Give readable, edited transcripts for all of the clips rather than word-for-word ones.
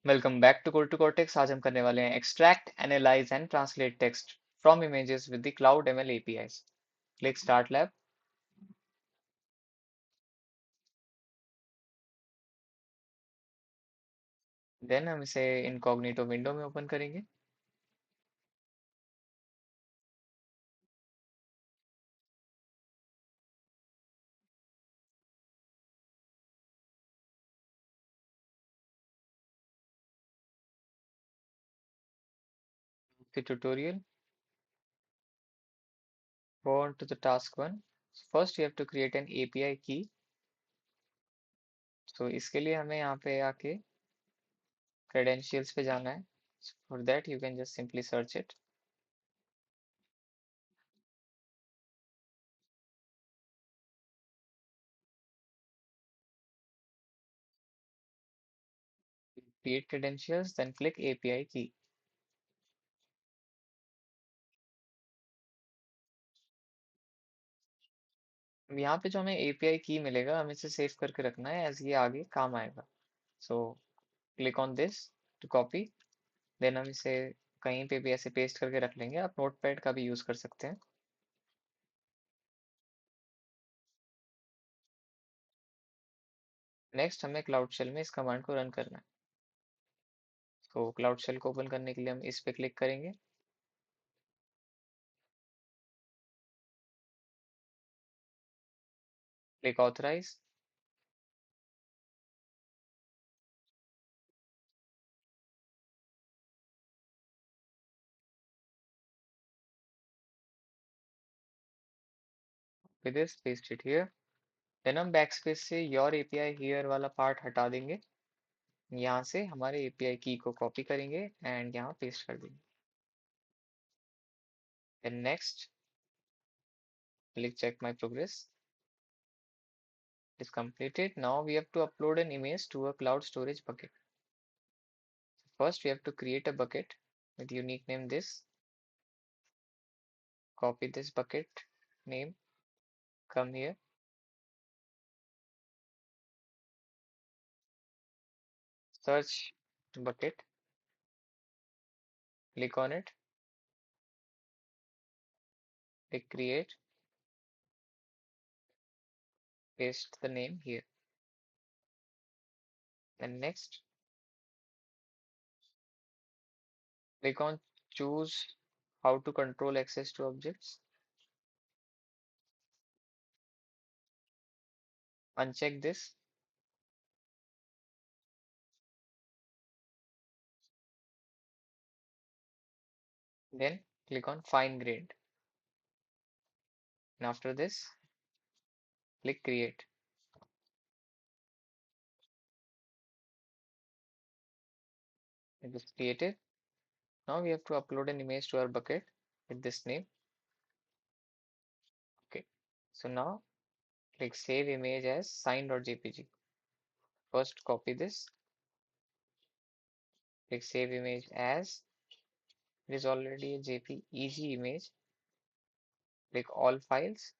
Welcome back to cortex. आज हम करने वाले हैं extract analyse and translate text from images with the cloud ML APIs. Click start lab. Then हम इसे इनकॉग्निटो विंडो में ओपन करेंगे। The tutorial, go on to the task one. First you have to create an API key. So इसके लिए हमें यहाँ पे आके credentials पे जाना है. For that you can just simply search it. Create credentials, then click API key. यहाँ पे जो हमें API की मिलेगा हमें इसे सेव करके रखना है एज ये आगे काम आएगा. So click on this to copy. Then हम इसे कहीं पे भी ऐसे पेस्ट करके रख लेंगे. आप नोटपैड का भी यूज कर सकते हैं. नेक्स्ट हमें क्लाउड शेल में इस कमांड को रन करना है. तो क्लाउड शेल को ओपन करने के लिए हम इस पे क्लिक करेंगे. Click authorise. With this paste it here. Then हम बैकस्पेस से योर एपीआई हियर वाला पार्ट हटा देंगे. यहाँ से हमारे एपीआई की को कॉपी करेंगे एंड यहाँ पेस्ट कर देंगे. Then next click check my progress. It is completed. Now we have to upload an image to a cloud storage bucket. First we have to create a bucket with unique name this. Copy this bucket name, come here, search bucket, click on it, click create, paste the name here. And next, click on choose how to control access to objects. Uncheck this. Then click on fine grained. And after this, click create. It is created. Now we have to upload an image to our bucket with this name. Okay. So now click save image as sign.jpg. First copy this. Click save image as. It is already a JPEG image. Click all files.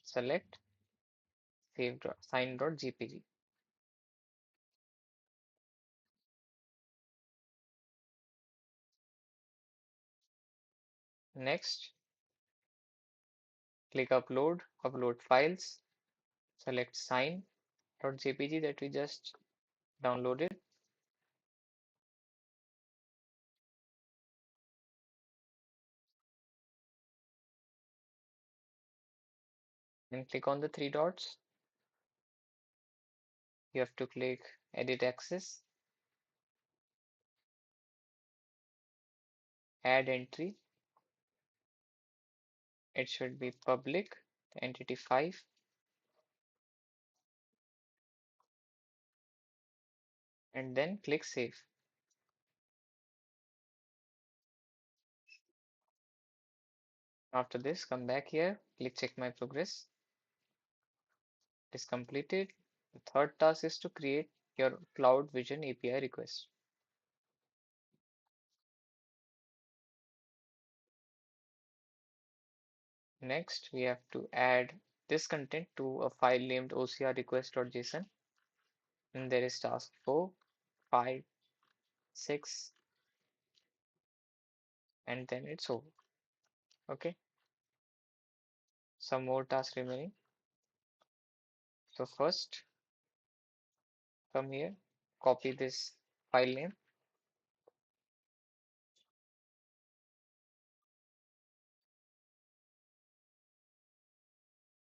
Select save sign.jpg. Next, click upload, upload files, select sign.jpg that we just downloaded. Then click on the three dots. You have to click edit access, add entry. It should be public, entity 5. And then click save. After this, come back here, click check my progress. It is completed. The third task is to create your Cloud Vision API request. Next, we have to add this content to a file named ocr request.json. And there is task 4. 5, 6, and then it's over. Okay, some more tasks remaining. So first, come here, copy this file name,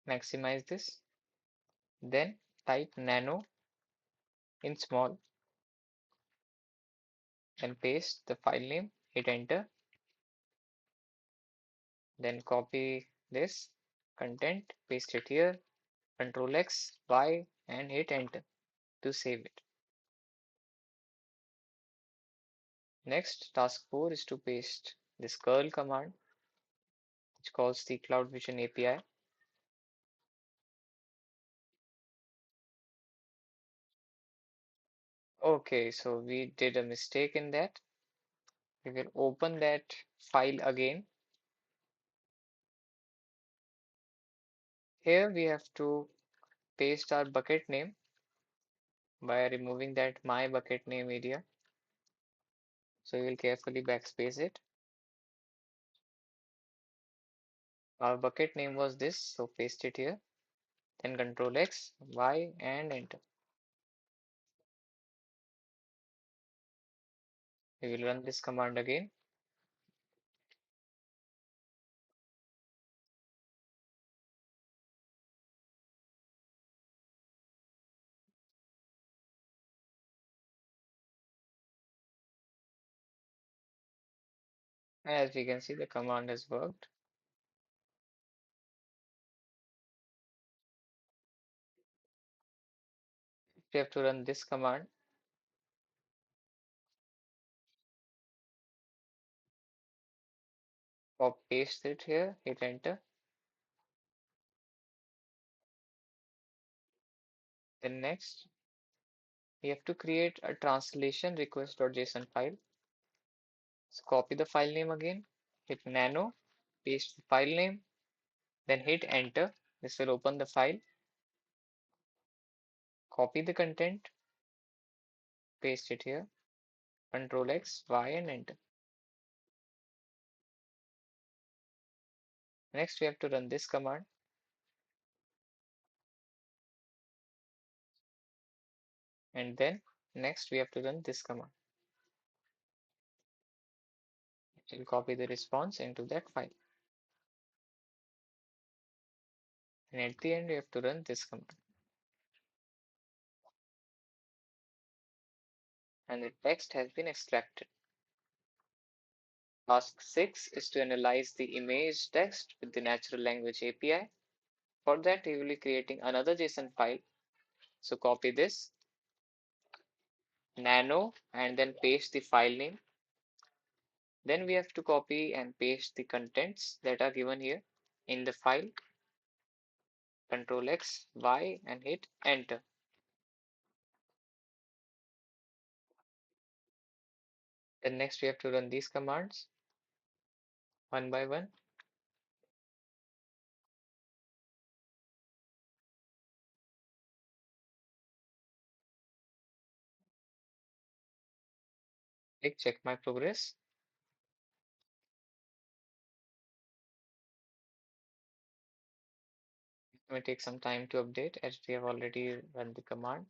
maximize this, then type nano in small and paste the file name, hit enter, then copy this content, paste it here, Control X, Y, and hit enter to save it. Next, task 4 is to paste this curl command, which calls the Cloud Vision API. Okay, so we did a mistake in that. We will open that file again. Here we have to paste our bucket name by removing that my bucket name area. So we will carefully backspace it. Our bucket name was this, so paste it here. Then Control X, Y, and enter. We will run this command again. As we can see, the command has worked. We have to run this command. Copy paste it here, hit enter. Then next, we have to create a translation request.json file. So copy the file name again, hit nano, paste the file name, then hit enter. This will open the file. Copy the content, paste it here, Control X, Y, and enter. Next, we have to run this command. And then next, we have to run this command. It will copy the response into that file. And at the end, we have to run this command. And the text has been extracted. Task 6 is to analyze the image text with the natural language API. For that, we will be creating another JSON file. So copy this, nano, and then paste the file name. Then we have to copy and paste the contents that are given here in the file. Control X, Y, and hit enter. Then next we have to run these commands one by one. Click check my progress. It may take some time to update as we have already run the command.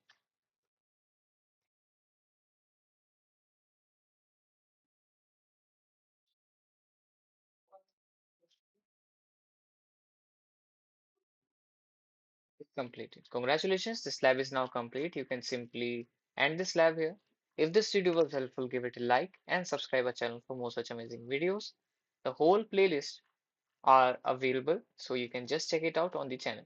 It's completed. Congratulations, this lab is now complete. You can simply end this lab here. If this video was helpful, give it a like and subscribe our channel for more such amazing videos. The whole playlist are available, so you can just check it out on the channel.